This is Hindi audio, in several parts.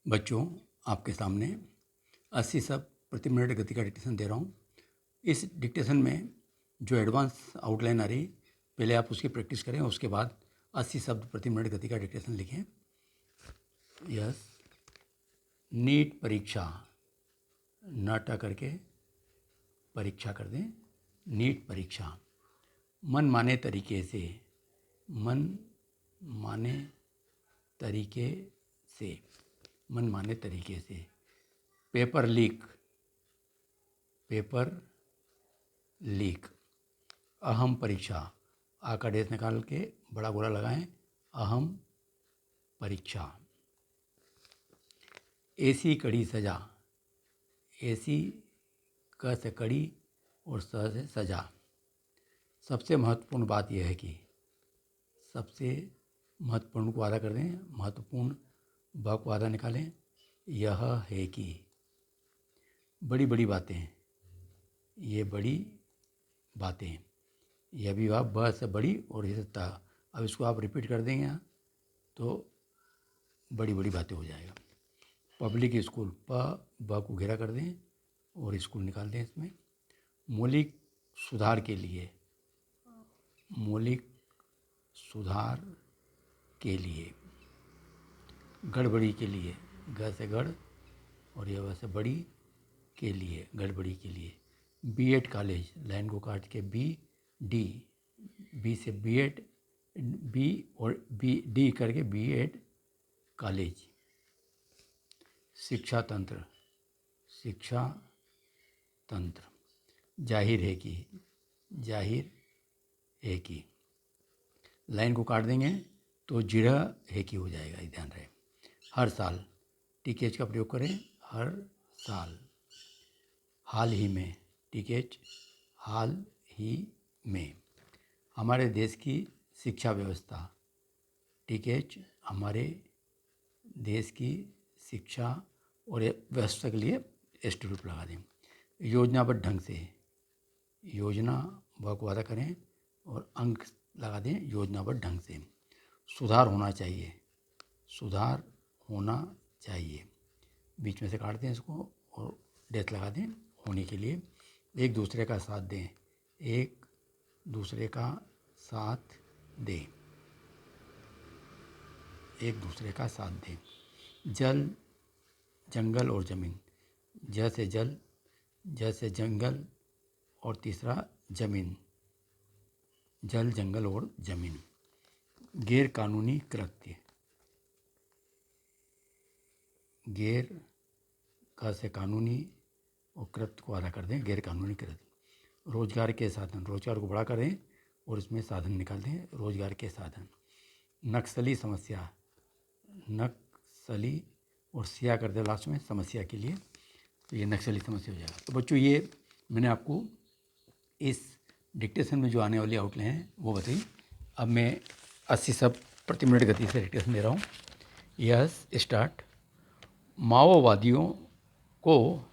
बच्चों, आपके सामने 80 शब्द प्रति मिनट गति का डिक्टेशन दे रहा हूँ। इस डिक्टेशन में जो एडवांस आउटलाइन आ रही, पहले आप उसकी प्रैक्टिस करें, उसके बाद 80 शब्द प्रति मिनट गति का डिक्टेशन लिखें। यस, नीट परीक्षा, नाटा करके परीक्षा कर दें। नीट परीक्षा, मन माने तरीके से, मन माने तरीके से, मन माने तरीके से। Paper leak, paper leak. अहम परीक्षा, आ का डेस निकाल के बड़ा गोला लगाएं, अहम परीक्षा। ऐसी कड़ी सजा, ऐसी क से कड़ी और स से सजा। सबसे महत्वपूर्ण बात यह है कि, सबसे महत्वपूर्ण को आधा कर दें, महत्वपूर्ण ब को आधा निकालें, यह है कि। बड़ी बड़ी बातें, ये बड़ी बातें, यह भी आप ब से बड़ी और ये से ता। अब इसको आप रिपीट कर देंगे यहाँ तो बड़ी बड़ी बातें हो जाएगा। पब्लिक स्कूल, प ब को घेरा कर दें और स्कूल निकाल दें इसमें। मौलिक सुधार के लिए, मौलिक सुधार के लिए। गड़बड़ी के लिए, ग से गढ़ और यह वह से बड़ी के लिए, गड़बड़ी के लिए। बीएड कॉलेज, लाइन को काट के बी डी, बी से बीएड, बी और बी डी करके बीएड कॉलेज। शिक्षा तंत्र, शिक्षा तंत्र। जाहिर है कि, जाहिर है कि। लाइन को काट देंगे तो जिरह है कि हो जाएगा, ये ध्यान रहे। हर साल, टीकेच का प्रयोग करें, हर साल। हाल ही में, टीकेच हाल ही में। हमारे देश की शिक्षा व्यवस्था, टीकेच हमारे देश की शिक्षा और व्यवस्था के लिए एस्ट रूप लगा दें। योजनाबद्ध ढंग से, योजना ब को आधा करें और अंक लगा दें, योजनाबद्ध ढंग से। सुधार होना चाहिए, सुधार होना चाहिए। बीच में से काट दें इसको और डेथ लगा दें, होने के लिए। एक दूसरे का साथ दें, एक दूसरे का साथ दें, एक दूसरे का साथ दें। जल, जंगल और ज़मीन, ज से जल, ज से जंगल और तीसरा ज़मीन, जल, जंगल और ज़मीन। गैर कानूनी कृत्य, गैर का से कानूनी और कृत्य को आधा कर दें, गैर कानूनी कृत्य। रोजगार के साधन, रोजगार को बड़ा करें और इसमें साधन निकाल दें, रोजगार के साधन। नक्सली समस्या, नक्सली और सिया कर दे लास्ट में समस्या के लिए, तो ये नक्सली समस्या हो जाएगा। तो बच्चों, ये मैंने आपको इस डिक्टेशन में जो आने वाली आउटलाइन है वो बताई। अब मैं 80 शब्द प्रति मिनट गति से डिक्टेशन दे रहा हूँ। Yes, start. माओवादियों को,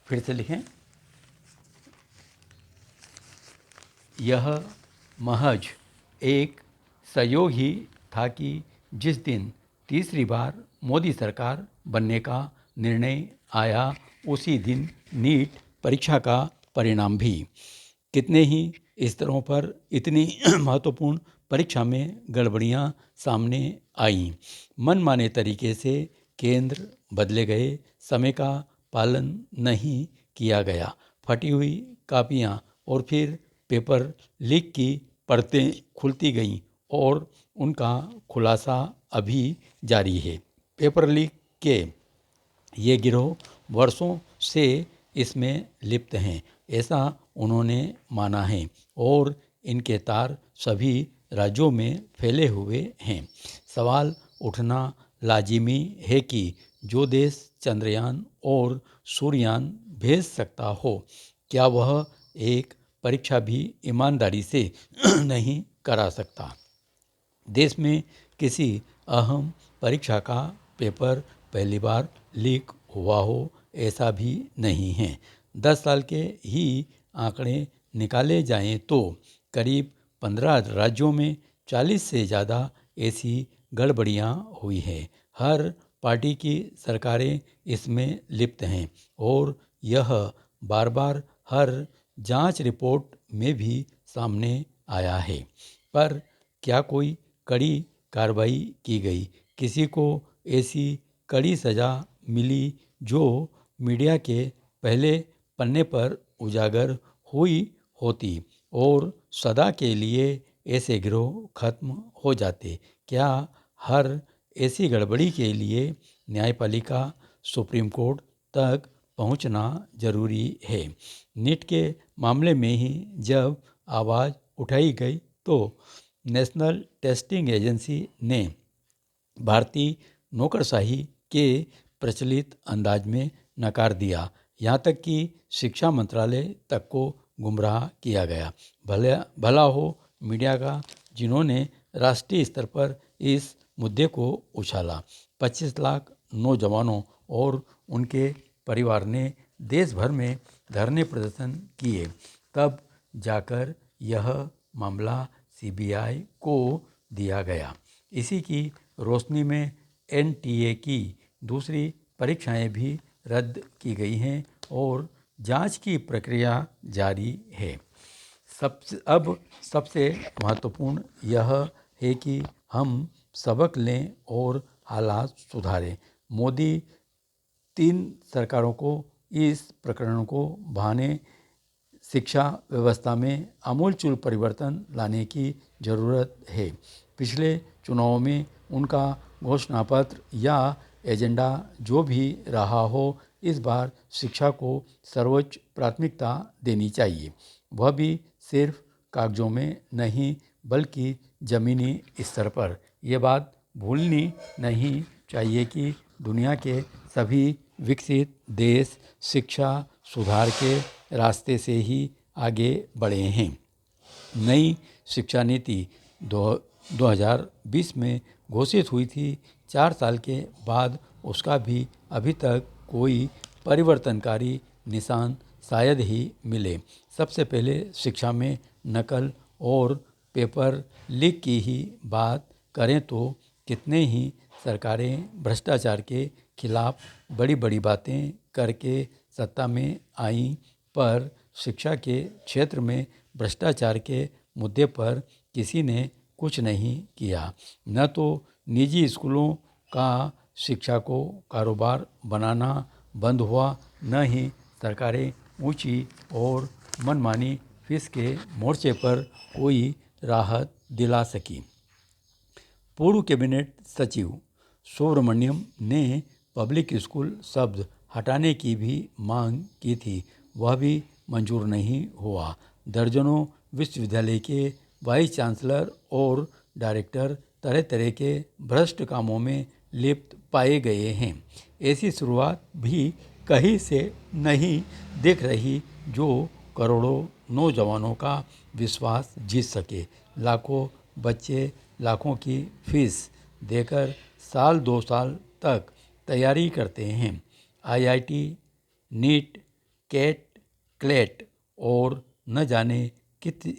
फिर से लिखें, यह महज एक संयोग ही था कि जिस दिन तीसरी बार मोदी सरकार बनने का निर्णय आया, उसी दिन नीट परीक्षा का परिणाम भी। कितने ही स्तरों पर इतनी महत्वपूर्ण परीक्षा में गड़बड़ियां सामने आईं। मनमाने तरीके से केंद्र बदले गए, समय का पालन नहीं किया गया, फटी हुई कापियां और फिर पेपर लीक की परतें खुलती गईं और उनका खुलासा अभी जारी है। पेपर लीक के ये गिरोह वर्षों से इसमें लिप्त हैं, ऐसा उन्होंने माना है और इनके तार सभी राज्यों में फैले हुए हैं। सवाल उठना लाजिमी है कि जो देश चंद्रयान और सूर्ययान भेज सकता हो, क्या वह एक परीक्षा भी ईमानदारी से नहीं करा सकता। देश में किसी अहम परीक्षा का पेपर पहली बार लीक हुआ हो, ऐसा भी नहीं है। 10 साल के ही आंकड़े निकाले जाएं तो करीब 15 राज्यों में 40 से ज़्यादा ऐसी गड़बड़ियाँ हुई हैं। हर पार्टी की सरकारें इसमें लिप्त हैं और यह बार बार हर जांच रिपोर्ट में भी सामने आया है। पर क्या कोई कड़ी कार्रवाई की गई? किसी को ऐसी कड़ी सज़ा मिली जो मीडिया के पहले पन्ने पर उजागर हुई होती और सदा के लिए ऐसे गिरोह खत्म हो जाते? क्या हर ऐसी गड़बड़ी के लिए न्यायपालिका सुप्रीम कोर्ट तक पहुंचना जरूरी है? नीट के मामले में ही जब आवाज़ उठाई गई तो नेशनल टेस्टिंग एजेंसी ने भारतीय नौकरशाही के प्रचलित अंदाज में नकार दिया। यहाँ तक कि शिक्षा मंत्रालय तक को गुमराह किया गया। भला हो मीडिया का, जिन्होंने राष्ट्रीय स्तर पर इस मुद्दे को उछाला। 25 लाख नौजवानों और उनके परिवार ने देश भर में धरने प्रदर्शन किए। तब जाकर यह मामला सीबीआई को दिया गया। इसी की रोशनी में एनटीए की दूसरी परीक्षाएं भी रद्द की गई हैं और जांच की प्रक्रिया जारी है। सबसे महत्वपूर्ण यह है कि हम सबक लें और हालात सुधारें। मोदी 3 सरकारों को इस प्रकरण को बहाने शिक्षा व्यवस्था में आमूलचूल परिवर्तन लाने की ज़रूरत है। पिछले चुनावों में उनका घोषणापत्र या एजेंडा जो भी रहा हो, इस बार शिक्षा को सर्वोच्च प्राथमिकता देनी चाहिए। वह भी सिर्फ कागजों में नहीं बल्कि ज़मीनी स्तर पर। ये बात भूलनी नहीं चाहिए कि दुनिया के सभी विकसित देश शिक्षा सुधार के रास्ते से ही आगे बढ़े हैं। नई शिक्षा नीति 2020 में घोषित हुई थी। 4 साल के बाद उसका भी अभी तक कोई परिवर्तनकारी निशान शायद ही मिले। सबसे पहले शिक्षा में नकल और पेपर लीक की ही बात करें तो कितने ही सरकारें भ्रष्टाचार के खिलाफ बड़ी बड़ी बातें करके सत्ता में आईं, पर शिक्षा के क्षेत्र में भ्रष्टाचार के मुद्दे पर किसी ने कुछ नहीं किया। न तो निजी स्कूलों का शिक्षा को कारोबार बनाना बंद हुआ, न ही सरकारें ऊंची और मनमानी फीस के मोर्चे पर कोई राहत दिला सकी। पूर्व कैबिनेट सचिव सुब्रमण्यम ने पब्लिक स्कूल शब्द हटाने की भी मांग की थी। वह भी मंजूर नहीं हुआ। दर्जनों विश्वविद्यालय के वाइस चांसलर और डायरेक्टर तरह तरह के भ्रष्ट कामों में लिप्त पाए गए हैं। ऐसी शुरुआत भी कहीं से नहीं दिख रही जो करोड़ों नौजवानों का विश्वास जीत सके। लाखों बच्चे लाखों की फीस देकर साल 2 साल तक तैयारी करते हैं। आईआईटी, नीट, कैट, क्लेट और न जाने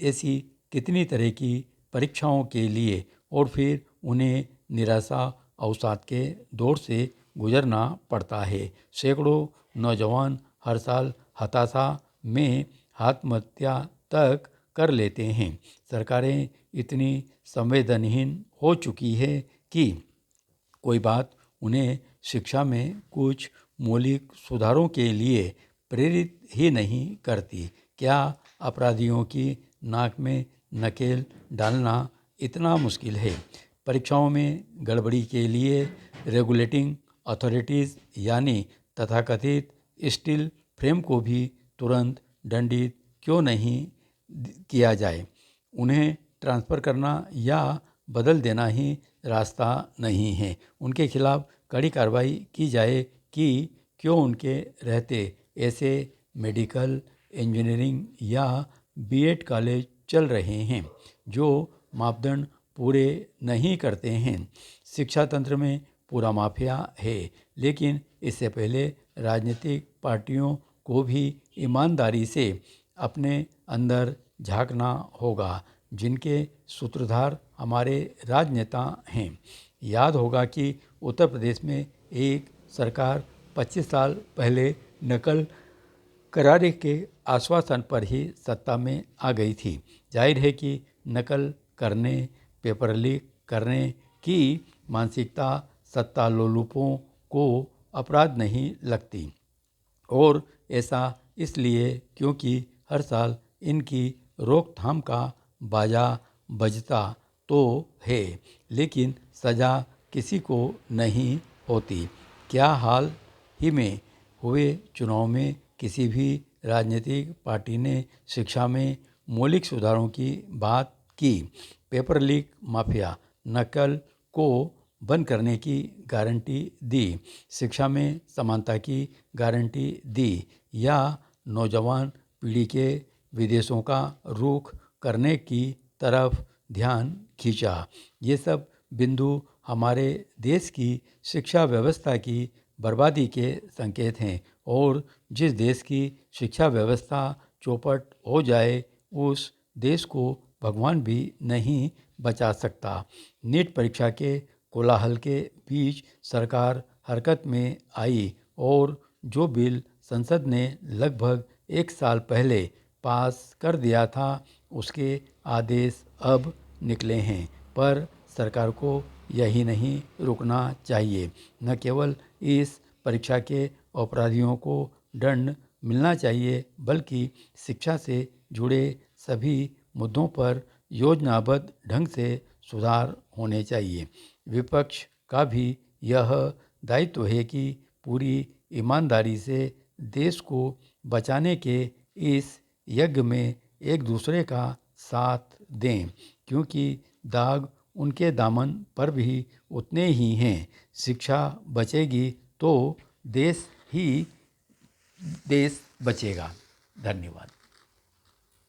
ऐसी कितनी तरह की परीक्षाओं के लिए, और फिर उन्हें निराशा अवसाद के दौर से गुजरना पड़ता है। सैकड़ों नौजवान हर साल हताशा में आत्महत्या तक कर लेते हैं। सरकारें इतनी संवेदनहीन हो चुकी है कि कोई बात उन्हें शिक्षा में कुछ मौलिक सुधारों के लिए प्रेरित ही नहीं करती। क्या अपराधियों की नाक में नकेल डालना इतना मुश्किल है? परीक्षाओं में गड़बड़ी के लिए रेगुलेटिंग अथॉरिटीज़ यानी तथाकथित स्टील फ्रेम को भी तुरंत दंडित क्यों नहीं किया जाए? उन्हें ट्रांसफ़र करना या बदल देना ही रास्ता नहीं है। उनके खिलाफ कड़ी कार्रवाई की जाए कि क्यों उनके रहते ऐसे मेडिकल, इंजीनियरिंग या बीएड कॉलेज चल रहे हैं जो मापदंड पूरे नहीं करते हैं। शिक्षा तंत्र में पूरा माफिया है, लेकिन इससे पहले राजनीतिक पार्टियों को भी ईमानदारी से अपने अंदर झांकना होगा, जिनके सूत्रधार हमारे राजनेता हैं। याद होगा कि उत्तर प्रदेश में एक सरकार 25 साल पहले नकल करारे के आश्वासन पर ही सत्ता में आ गई थी। जाहिर है कि नकल करने, पेपर लीक करने की मानसिकता सत्ता लोलुपों को अपराध नहीं लगती, और ऐसा इसलिए क्योंकि हर साल इनकी रोकथाम का बाजा बजता तो है, लेकिन सज़ा किसी को नहीं होती। क्या हाल ही में हुए चुनाव में किसी भी राजनीतिक पार्टी ने शिक्षा में मौलिक सुधारों की बात की? पेपर लीक माफिया, नकल को बंद करने की गारंटी दी, शिक्षा में समानता की गारंटी दी, या नौजवान पीढ़ी के विदेशों का रुख करने की तरफ ध्यान खींचा? ये सब बिंदु हमारे देश की शिक्षा व्यवस्था की बर्बादी के संकेत हैं, और जिस देश की शिक्षा व्यवस्था चौपट हो जाए उस देश को भगवान भी नहीं बचा सकता। नीट परीक्षा के कोलाहल के बीच सरकार हरकत में आई, और जो बिल संसद ने लगभग एक साल पहले पास कर दिया था उसके आदेश अब निकले हैं। पर सरकार को यही नहीं रुकना चाहिए। न केवल इस परीक्षा के अपराधियों को दंड मिलना चाहिए, बल्कि शिक्षा से जुड़े सभी मुद्दों पर योजनाबद्ध ढंग से सुधार होने चाहिए। विपक्ष का भी यह दायित्व है कि पूरी ईमानदारी से देश को बचाने के इस यज्ञ में एक दूसरे का साथ दें, क्योंकि दाग उनके दामन पर भी उतने ही हैं। शिक्षा बचेगी तो देश ही देश बचेगा। धन्यवाद।